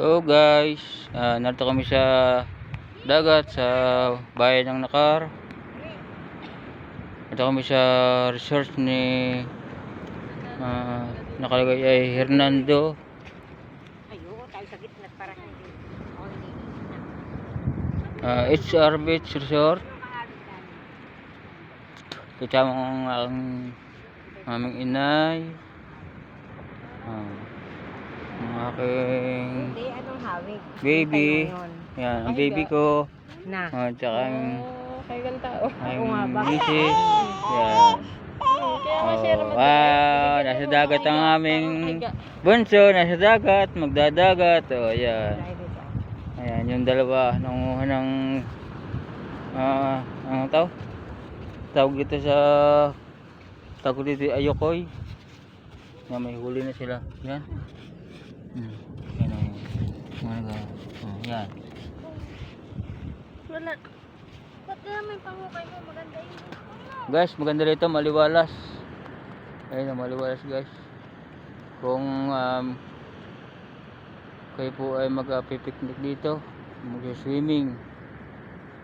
So guys, narito kami sa dagat sa bayan ng Nakar. Narito kami sa resort ni nakalagay ay Hernando. Ayoko tayo sa gitna para hindi. HR Beach Resort. Kasama ko ang aming inay. Ang aking Hindi, anong hawig? baby. Yan, ang baby ko. Na. Tsaka ang Kay tao. Ako nga ba? misis. Yan. Kaya ma-share mo Nasa dagat ang aming bunso, nasa dagat, magdadagat. Ayan. Ayan, yung dalawa nanguha ng ano tawag dito sa tawag dito ayokoy. Yan, may huli na sila. Yan. Yan o. Yan. Wala. Ba't kaya may pangukay mo? Maganda yun. Guys, maganda rito, maliwalas. Ayun, maliwalas guys. Kung kayo po ay mag-picnic dito, mag-swimming.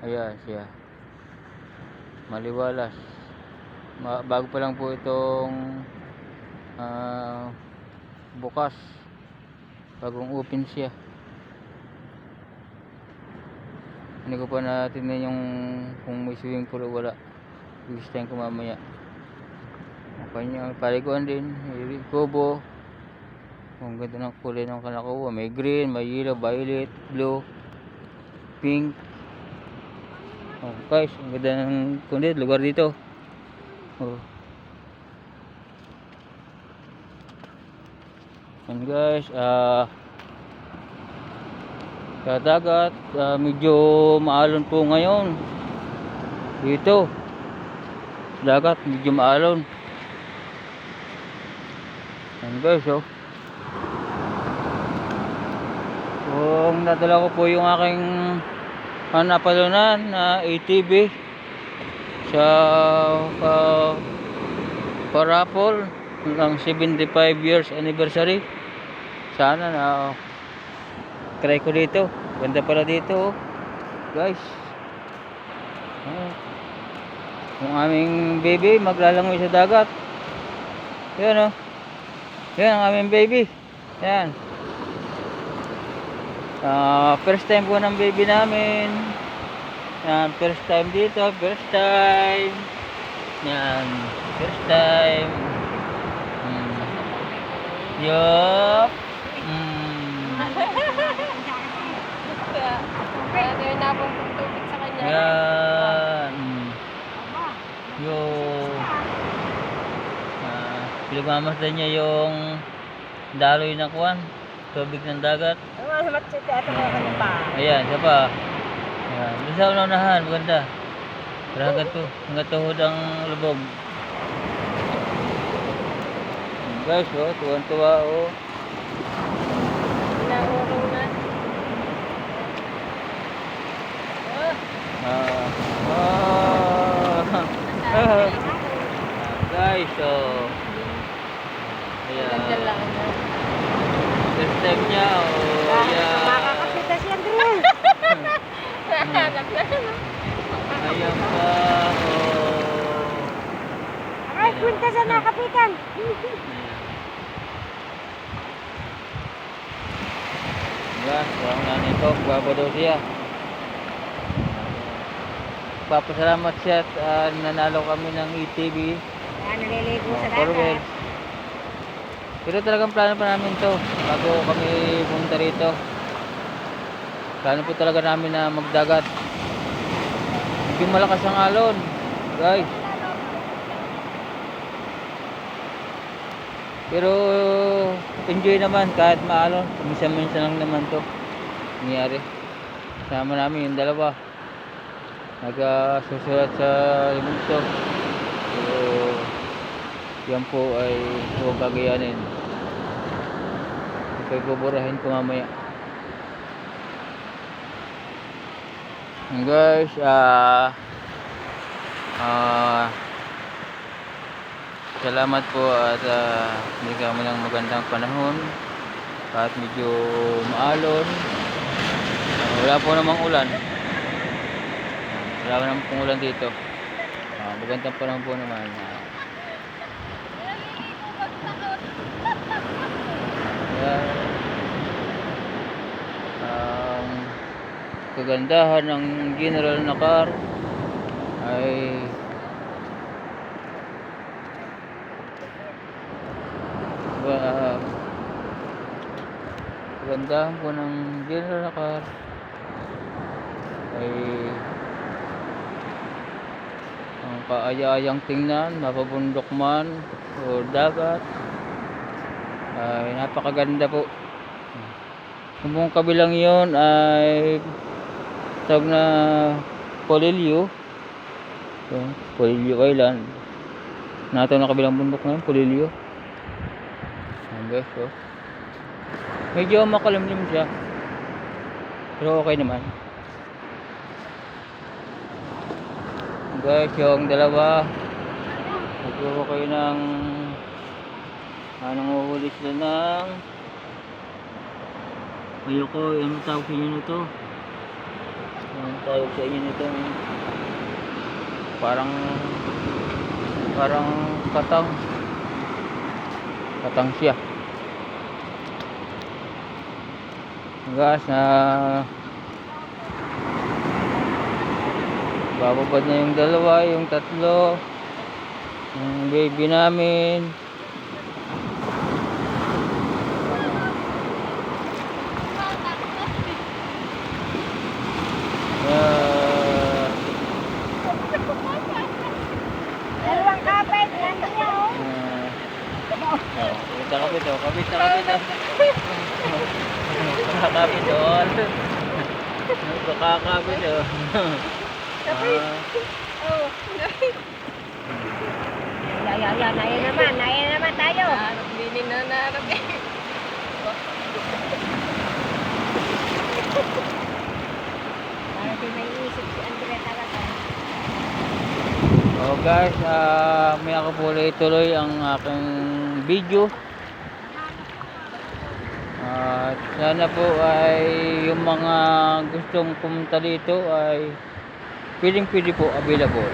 Ayan siya. Maliwalas. Bago pa lang po itong bukas. Bagong open siya. Hindi ko pa natin yung kung may swimming pool o wala. Gusto ko mamaya. Okay niya, paliguan din. May kubo. Ang ganda ng kulay ng kanakuha. May green, may yellow, violet, blue, pink. Oh, guys, ang ganda ng lugar dito. Oh. And guys, sa dagat, medyo maalon po ngayon. Dito. Dagat, medyo maalon. And guys, oh. Kung nadala ko po yung aking napalunan na ATV sa parapol ng 75 years anniversary. Sana na try ko dito. Ganda pala dito, guys. Yung aming baby maglalangoy sa dagat. Yan, oh. Yan ang aming baby. Yan. First time po ng baby namin. Yan, first time dito, first time. Yan, first time. Yup. Kaya yun na pong tubig sa kanya. Yan. Yung pinagmamasdan niya yung daloy na kuwan, tubig ng dagat. Ayan, siya pa. Ayan, doon sa unahan, maganda. Pero hanggat tuhod ang lubog. Guys, oh, tuwan-tuwa, oh. Naurong na. Guys, oh. Ayan. Ganda lang na. First time niya, oh. Ayan. Makakapitas yan doon. Ayan pa, oh. Ay, punta sa nakapitan. Guys, parang nanito, guwapo daw siya. Papasalamat siya at nanalo kami ng ATV. Naliligo sa Forward. dagat. Pero talagang plano pa namin to bago kami pumunta rito. Plano po talaga namin na magdagat. Medyo malakas ang alon, guys. Pero enjoy naman kahit maalon. Minsan-minsan lang naman to nangyari. Sama namin yung dalawa. Nagsusulat sa limito. So, yan po ay huwag gagayanin. Ito'y buburahin ko mamaya. And guys, salamat po at bigyan mo ng magandang panahon. Kahit medyo maalon. Wala po namang ulan. Wala namang pong ulan dito. Magandang panahon po naman. Ang kagandahan ng general na car ay kagandahan po ng general na car ay ang kaaya-ayang tingnan, mapabundok man o dagat, ay napakaganda po. Yung kabilang yon ay tawag na Polillo. Polillo Island. Nato na kabilang bundok na yun, Polillo. Guys, so medyo makalimlim siya, pero okay naman. Guys, yung dalawa nagkuha kayo ng nanguhuli sila ng ayoko, ano tawag sa inyo nito? Ano tawag sa inyo nito? Parang katang siya. Guys, na bababad na yung dalawa, yung tatlo, yung baby namin. Dalawang kapit, nandun niya oh. Kapit na. Kakapit doon. Kakapit doon. Oh. Naya naman tayo. Harap din na narap eh. Para di may isip si Andre talaga. Oh guys, may ako po tuloy ang aking video. Sana po ay yung mga gustong pumunta dito ay pwede po available.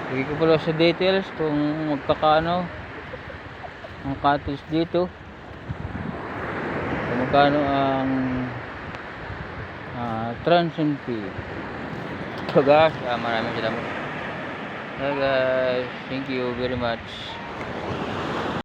Hindi ko pala sa details kung magkakano ang cottage dito, kung magkano ang transit fee. So guys, maraming salamat. Hey guys, thank you very much.